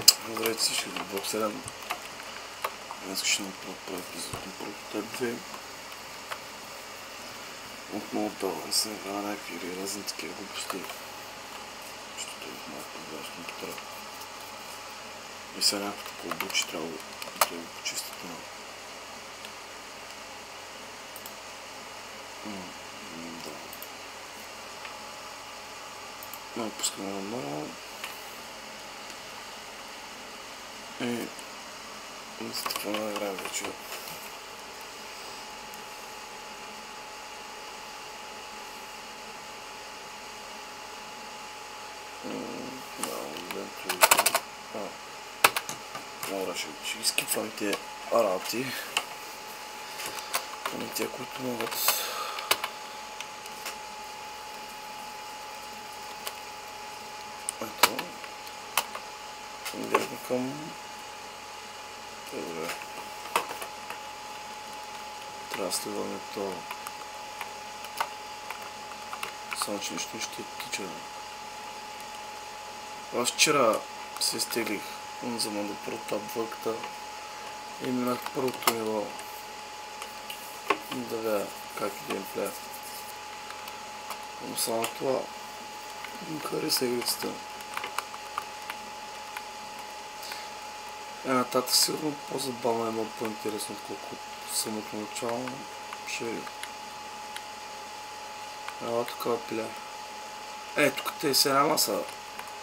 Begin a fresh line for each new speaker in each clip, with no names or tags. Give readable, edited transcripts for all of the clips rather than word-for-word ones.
Здравейте всички до Блок 7. Днес ще направя епизод на Прототип 2. Отново това се играва някакви разни такива глупости. Защото е малко по-добре с компютъра. И сега някакво такова бучи трябва да го почистят на... Да. Но пускаме на много. И... за това да играем вече. Добре, ще изкипвам тия работи. Поне тия, които могат. Ето. Директно към... Добре. Трябва да сливаме това. Само че нищо не ще тича. Аз вчера се изтеглих за до Прототип 2 и минах първото ниво. Да видя как е геймплея. Но само това ми хареса игрицата. Нататък сигурно по-забавно е много по-интересно, отколкото самото начало. Ще видим. Ела такава пиля. Тук те се една маса.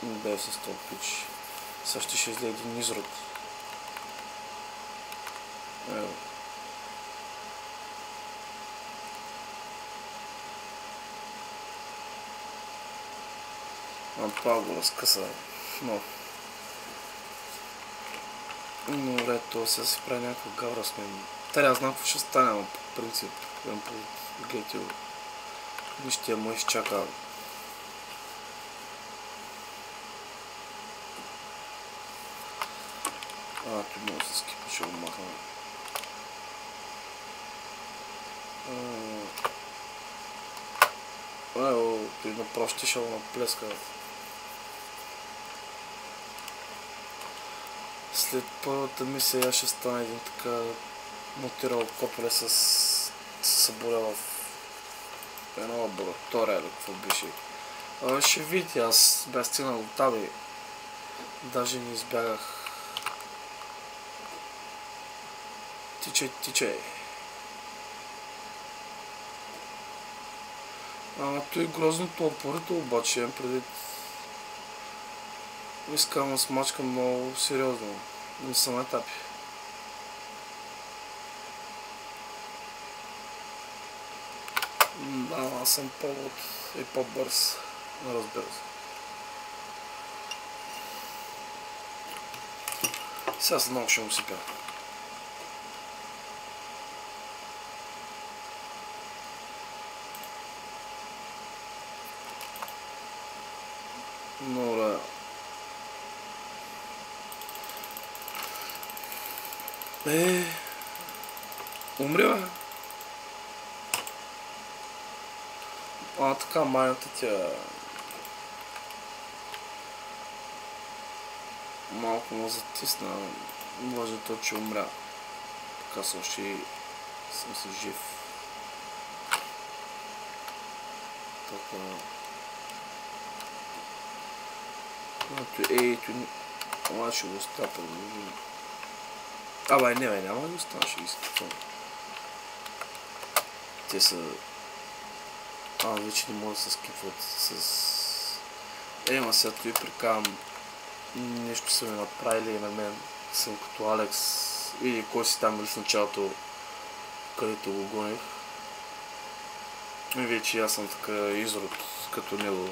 Бе с този пич. Сега ще излезе един изрод. Ево. Това го разкъса. Но добре, това сега си прави някаква гавра с мен. Трябва да знам какво ще стане, но по принцип. Имам по гетио. Вижте, му изчака. Тук мога да се скипа, ще го махна. Той направо ще го наплеска. След първата мисия ще стане един така мутирал копеле с съборя в една лаборатория или какво беше. Ще видите, аз бях стигнал до там и даже не избягах. Тичай. Той грозното опорито обаче преди искам да смачкам много сериозно. Не съм етапи. Аз съм по-луд и по-бърз. Разбира се. Сега съм много ще му сипя. Добре. Умри, бе. Така майната тя... малко ме затисна. Може то, че умря. Така съм още съм си жив. Така... Ето... Ама ще го оставя продължим. Не, няма да го оставя, ще ги скипвам. Те са... вече не мога да се скипват с... Ема сега той прикавам... Нещо са ми направили на мен. Съм като Алекс. Или кой си там или с началото, където го гоних. И вече аз съм така изрод като него.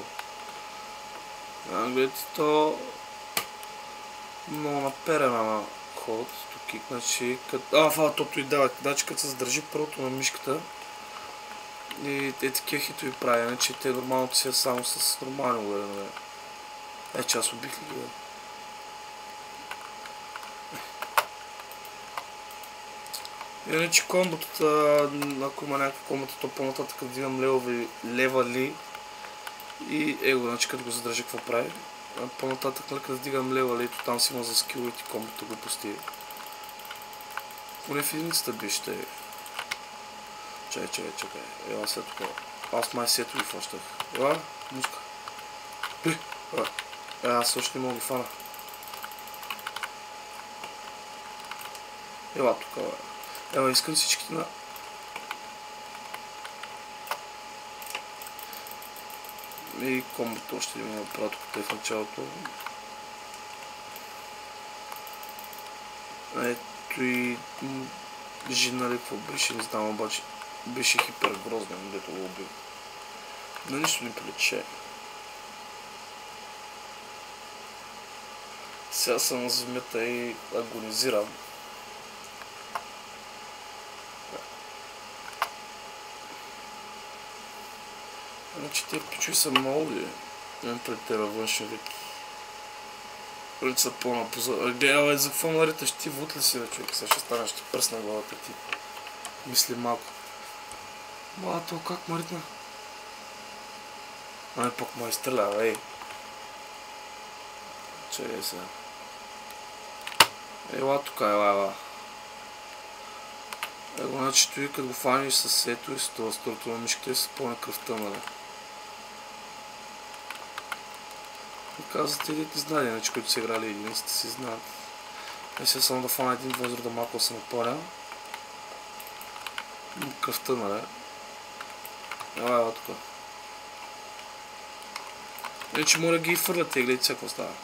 Гледайте то... много наперен, ама ход. Тук кикначи... тото и дава. Значи като се задържи първото на мишката и такива хитови прави, иначе те нормалното си е само с нормално ударение. Че аз убих ли ги? Иначе комботата, ако има някаква комбата, то по-нататък вдигам левали и значи като го задържа какво прави. По-нататък, нали, като дигам лева, ето там си има за скиловете комбото глупости. Поне в единицата беше. Чакай. Ела сега тук. Аз май сето ги фащах. Ела, муска. Аз още не мога ги фана. Ела тук. Ела, искам всичките на... И комбото още да ми направят тук в началото. Ето и... Жена ли какво беше, не знам, обаче беше хипергрозен, дето го убил. На нищо не прилича. Сега съм на земята и агонизирам. Значи тия пичуи са много ли? Имам пред тебе външен вид. Пред са пълна поза. Абе, за какво нариташ ти вуд ли си, бе, човек? Сега ще стана, ще пръсна главата ти. Мисли малко. То как маритна? Ай, пък ма изстрелява, ей. Чакай сега. Ела тук, ела. Его, значи той като го фаниш с сето и с това сторото на мишката и с пълна кръвта, нали? Казвате ли ти знали, иначе които са играли единиците си знаят. Сега само да фана един възрод да малко се напаля. Кръвта, нали? Ела тук. Иначе моля ги и фърляте, гледайте сега какво става.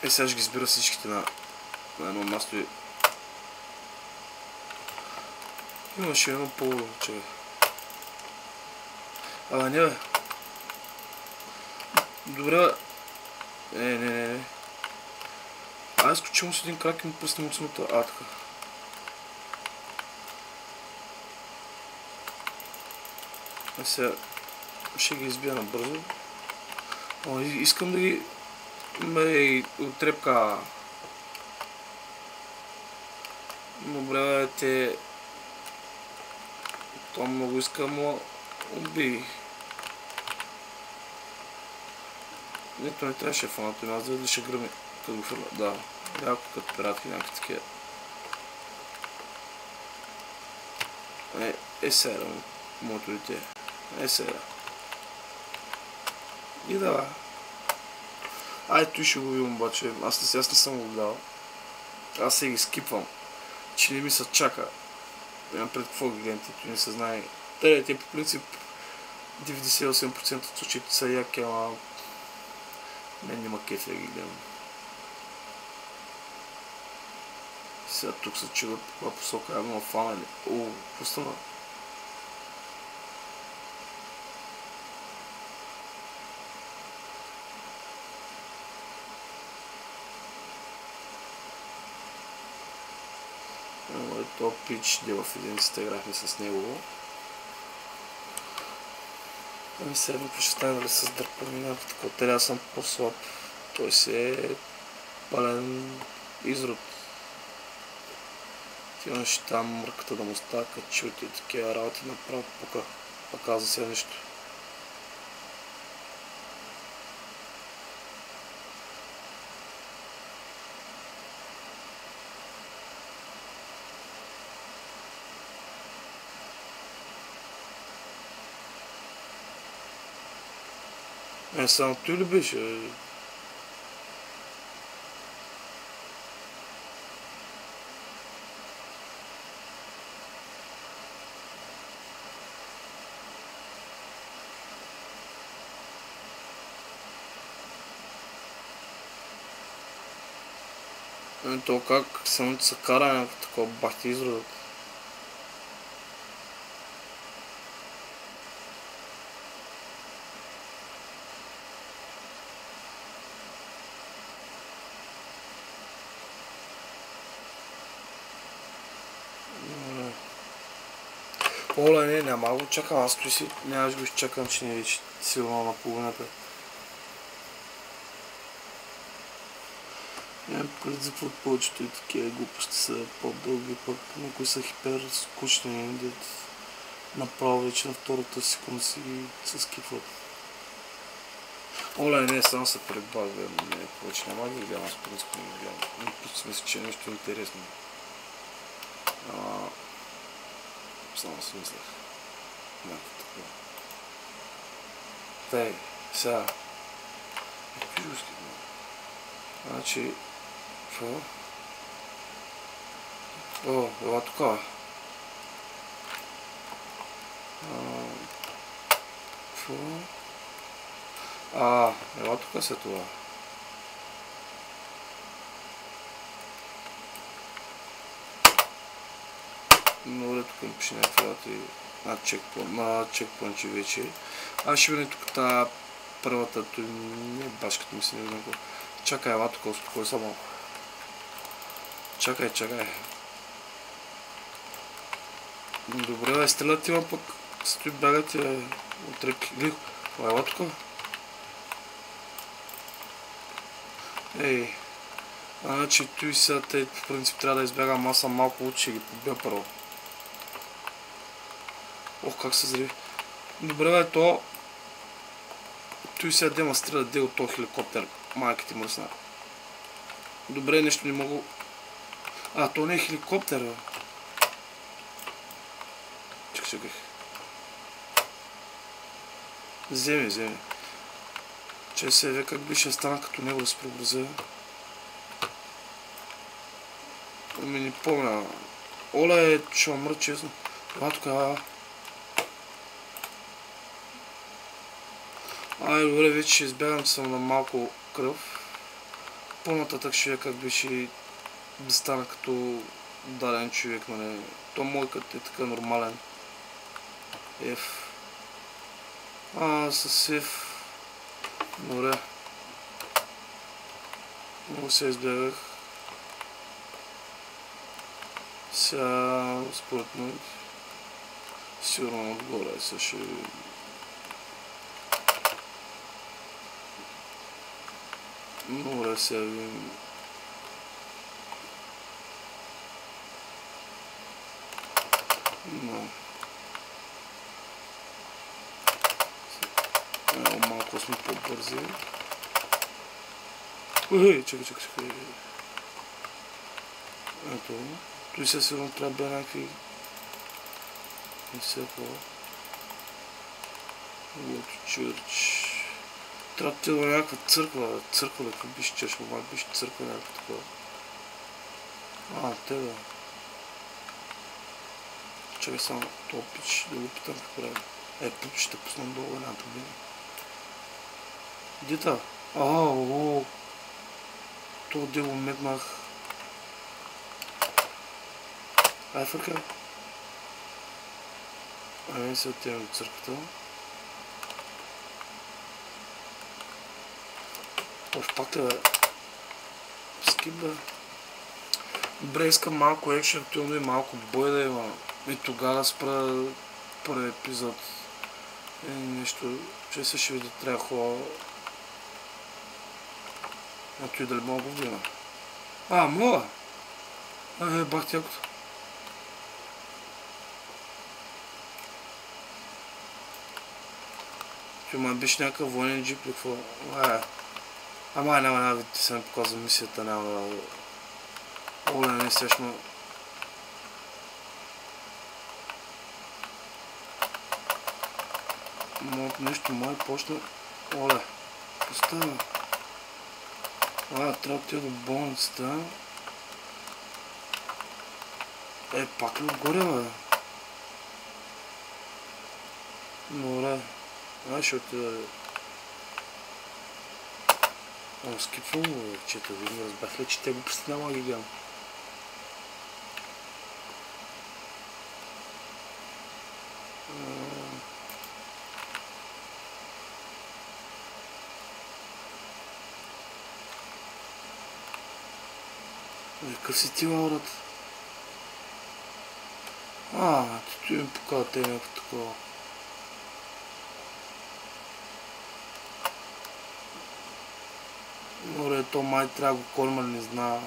Сега ще ги избира всичките на едно място и... Имаше едно по-добро, че... Не бе. Добре. Не. Изключително с един крак и му пръснем от самото. Така. Сега ще ги избия набързо. Искам да ги... Отрепка. Добре, те... Това много искам, убий. Нито не трябваше фаната, аз да ще гръми като го фърля. Да, яко като пиратки някакви такива. Сега, моето дете. Сега. И да. Той ще го видим обаче, аз не съм го гледал. Аз се ги скипвам, че не ми се чака. Имам пред какво ги гледам, тито не се знае. Те по принцип 98% от случаите са яки, ама мен нема кеф да ги гледам. Сега тук се чува по каква посока, много фана ли? Какво стана? То пич, де в единицата играхме с него. Сега ще стане дали с дърпане някакво такова. Трябва съм по-слаб. Той си е пален изрод. Имаш там мърката да му става качути и такива работи направо пука. А каза сега нищо. Само той ли беше? То как самото се кара някакво такова бахти изродът. Оля, не, няма го чакам, аз той си, нямаш го изчакам, че не е силно на половината. Нямам пред за какво повечето и такива глупости са по-дълги, пък някои са хипер скучни, дет направо вече на втората секунда си се скифват. Оле, не, само се прибавя, не, повече няма ги гледам, аз принцип не ги гледам. Просто мисля, че е нещо интересно. Само си мислех. Някакво такова. Тъй, сега. Какви жуски? Значи, какво? О, ела тук. Какво? Ела тук се това. Добре, тук ми пише някакви дати на чекпоинти вече. Аз ще видя тук тази първата, той не е башката ми се не знам. Чакай, ела тук, успокой само. Чакай. Добре, да стрелят има пък стои бягат от репки. Лихо, ела тук. Ей, значи той сега те в принцип трябва да избягам, аз съм малко лучше и ги побия първо. Ох, как се зри. Добре, бе, то... Той сега демонстрира де от този хеликоптер. Майките мръсна. Добре, нещо не мога... то не е хеликоптер, бе. Чакай. Вземи. Че се ве как би ще стана като него да се преобразя. Ами не помня. Оле, ще умра честно. Това тук добре, вече ще избягам, че съм на малко кръв. По-нататък ще как би да стана като даден човек, нали. То мойкът е така нормален. F. С F. Добре. Много се избягах. Сега, според мен, сигурно отгоре се ще... Добре, сега видим... Малко сме по-бързи. Чакай. Ето. Той сега сигурно трябва да бе някакви... Не се какво. Лото Чърч. Трябва да тила някаква църква. Църква да биш чърч, май биш църква някаква такова. Те да. Чакай само това пич да го питам какво прави. Пич ще пуснам долу едната година. Дита? Това дело метнах. Фърка. Се отивам до църквата. Пак бе. Скип бе. Добре, искам малко екшен, активно и малко бой да има. И тогава да спра първи епизод. Нещо, че се ще види трябва хубаво. Ето и дали мога го видим. Мога! Бах тялкото. Май беше някакъв военен джип или какво? Няма видите, се не показва мисията, няма да... Оле, не сешно. Нещо май почна... Оле, остава. Трябва да отида до болницата. Пак ли отгоре, бе? Добре. Ще отида... Скипвам го, чета, ви не разбрах ли, че те го просто няма да ги гледам. Какъв си ти, Лаурата? Ти им покажа те някакво такова. Добре, то май трябва да го корма, не знае.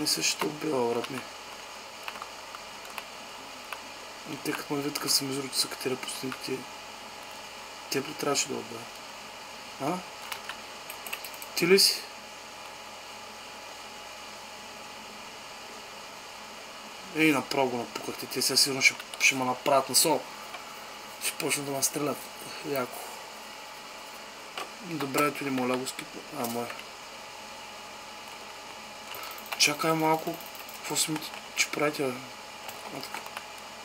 И също убива, брат ми. И тъй като ме вид къв съм изрути са катера по стените. Теб ли трябваше да отбая? А? Ти ли си? Ей, направо го напукахте. Те сега сигурно ще ме направят на сол. Ще почнат да ме стрелят. Яко. Добре, ето ли моля го скипна. Мое. Чакай малко. Какво си мислите, че правите?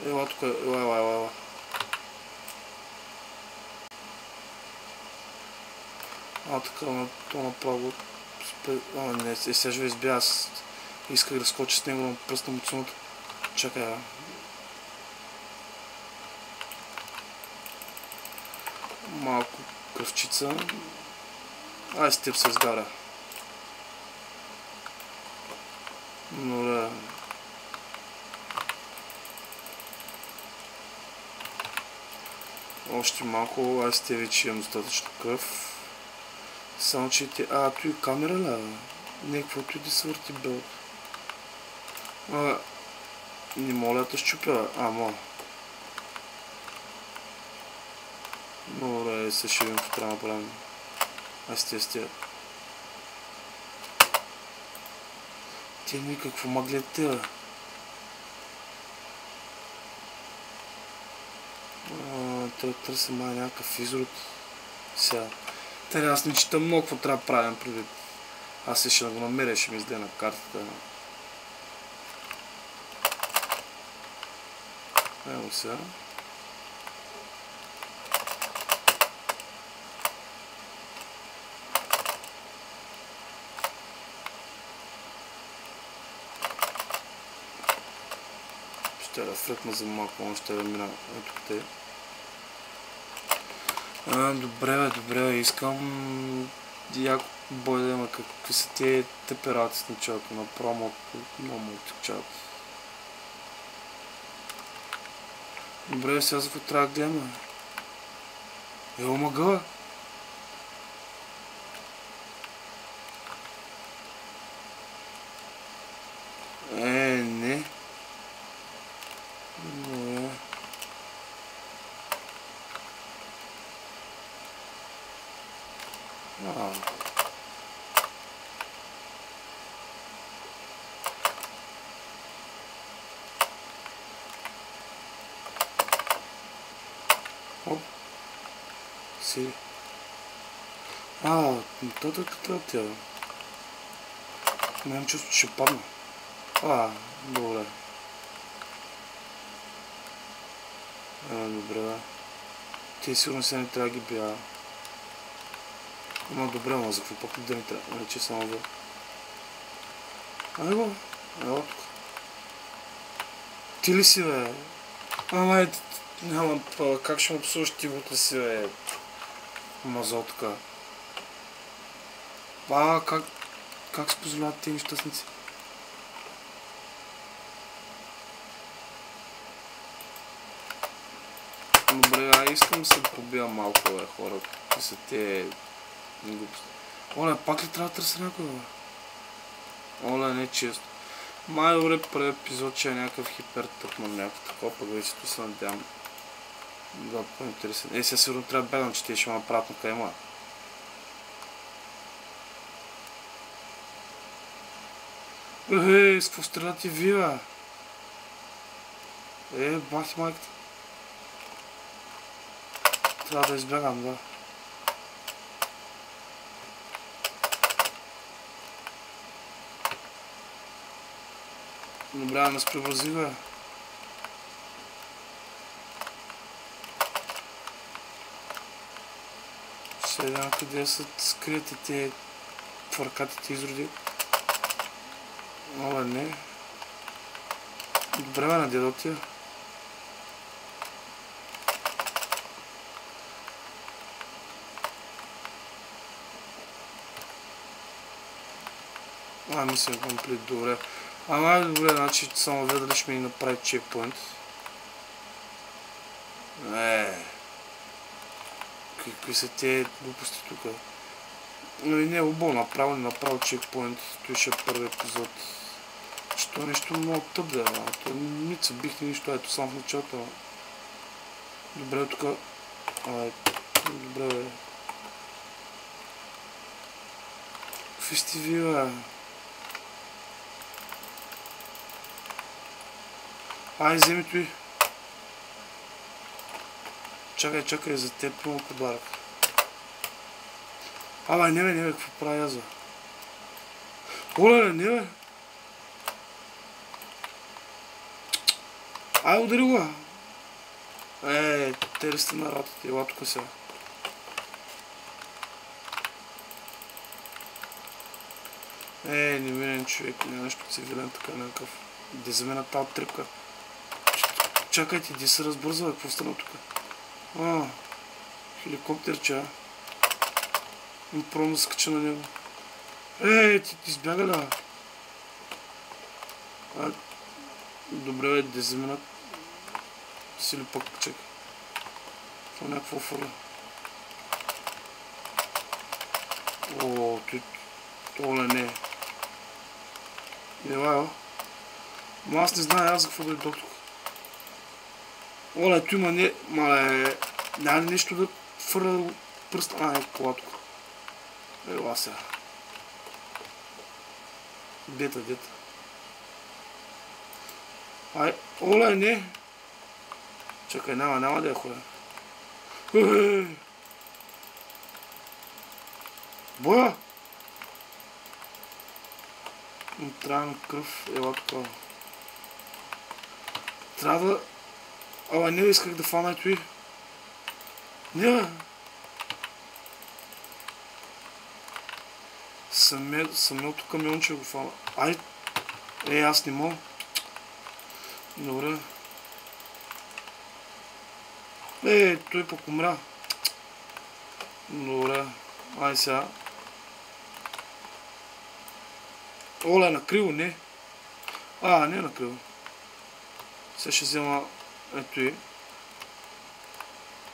Ела тук, ела. Така, то направо... не, сега ще ви избия, аз исках да скоча с него, но пръснам от сумата. Чакай, малко кръвчица. Ай, с теб се изгаря. Добре. Още малко, аз те вече имам достатъчно кръв. Само че те... той камера ли? Не, каквото и да свърти бел. Не моля да щупя, мога. Добре, се ще видим какво трябва да направим. Стия. Те никакво маглет те. Трябва да търся някакъв изрод. Сега. Аз не чета много какво трябва да правим предвид. Аз ще го намеря, ще ми изде на картата. Ево сега. Ще да фръкна за малко, ще да мина ето къде. Добре, искам яко бой да има какви са тези теперати с началото на промо, много му отекчават. Добре, сега за какво трябва да гледаме? Ево мъгъла! Не. Добре. Оп. Си. Това тя. Нямам чувство, че ще падна. Добре. Добре. Те сигурно сега не трябва да ги бия. Добре, ама за какво пък да не трябва? Не, че само за... Ево тук. Ти ли си, бе? Няма, как ще му псуваш ти вътре си, бе? Мазотка. Как се позволяват тези нещастници? Добре, искам да се пробия малко, бе, хора. Какви са те глупости. Оле, пак ли трябва да търся някой, бе? Оле, не често. Добре, първи епизод, че е някакъв хипертъпман, някакво такова, пък вече то се надявам. Да, по-интересен. Сега сигурно трябва да бегам, че те ще ме направят на кайма. С какво стрелят и вие? Бахи майката. Трябва да избягам, да. Добре, да ме спревързи, бе. Сега къде са скрити тези твъркатите изроди. Оле, не. Добре, бе, на дедо тия. Мисля, комплит, добре. Добре, значи само ведали ще ми направи чекпоинт. Какви са тези глупости тук? Не, обо, направо чекпоинт. Той ще е първи епизод. че това нещо много тъп да е, то не се бихте нищо, ето само в началото. Добре, тук... добре, бе. Какви сте ви, бе? Ай, вземи той. Чакай, за теб много подарък. Не бе, какво правя аз, бе? Оле, не бе! Удари го! Те ли сте на работата? Ела тук сега. Невинен човек, не нещо цивилен, така някакъв. Де за мен тази трепка. Чакайте, де се разбързва, какво стана тук? Хеликоптерче, а? Пробвам да скача на него. Ти избяга ли? Добре, бе, де за мен. Си ли пък, чакай. Това някакво фърля. Оле, не. Елай, ма аз не знае аз за какво дойдох тук. Оле, tu има не... Мале... Няма ли нещо да фърля пръста? Кола тук. Ела сега. Дета. Оле, не. Чакай, няма да я ходя. Боя! Трябва на кръв, ела тук. Трябва да... не исках да фана ето и. Не, бе! Самото камионче го фана. Аз не мога. Добре. Той пък умря. Добре. Сега. Оле, накриво, не. Не е накриво. Сега ще взема ето и.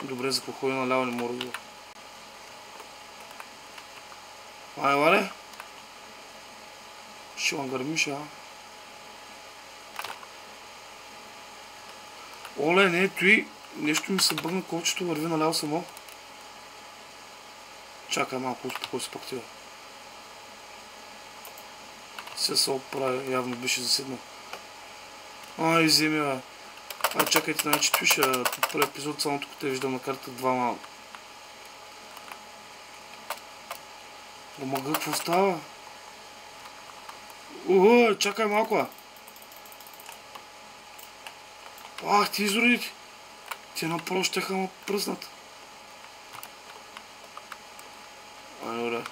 Добре, за походи наляво не мога да го. Вале. Ще ма гърмиш, Оле, не, ето и. Нещо ми се бъгна, колчето върви наляво само. Чакай малко, успокой се пак тива. Сега се оправя, явно беше заседнал. Вземи, бе. Чакайте, значи пише първи епизод, само тук те виждам на карта двама. Омага, какво става? Чакай малко, ти изродите. Те направо щеха ма пръснат. Добре.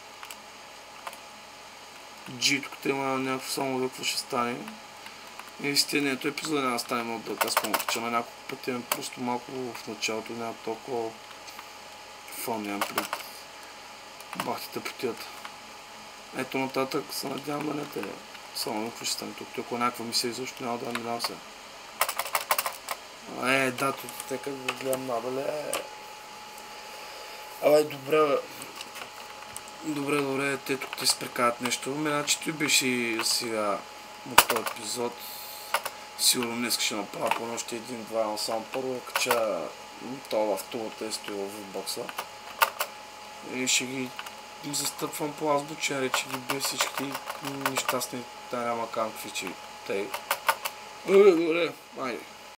Тук те има някакво само да какво ще стане. Наистина, ето епизода няма да стане много дълъг. Аз помня, че на няколко пъти е просто малко в началото няма толкова фон, нямам пред бахтите потията. Ето нататък се надявам да не те само какво ще стане тук. Ако някаква мисия изобщо няма да минавам сега. Тук тека да гледам надале. Добре, те тук те спрекават нещо. Значи той беше сега в този епизод. Сигурно днес ще направя поне още един-два, но само първо кача това в тулата и стои в бокса. И ще ги застъпвам по азбучен реч, че ги бе всички нещастни, няма какви че тъй. Добре, айде.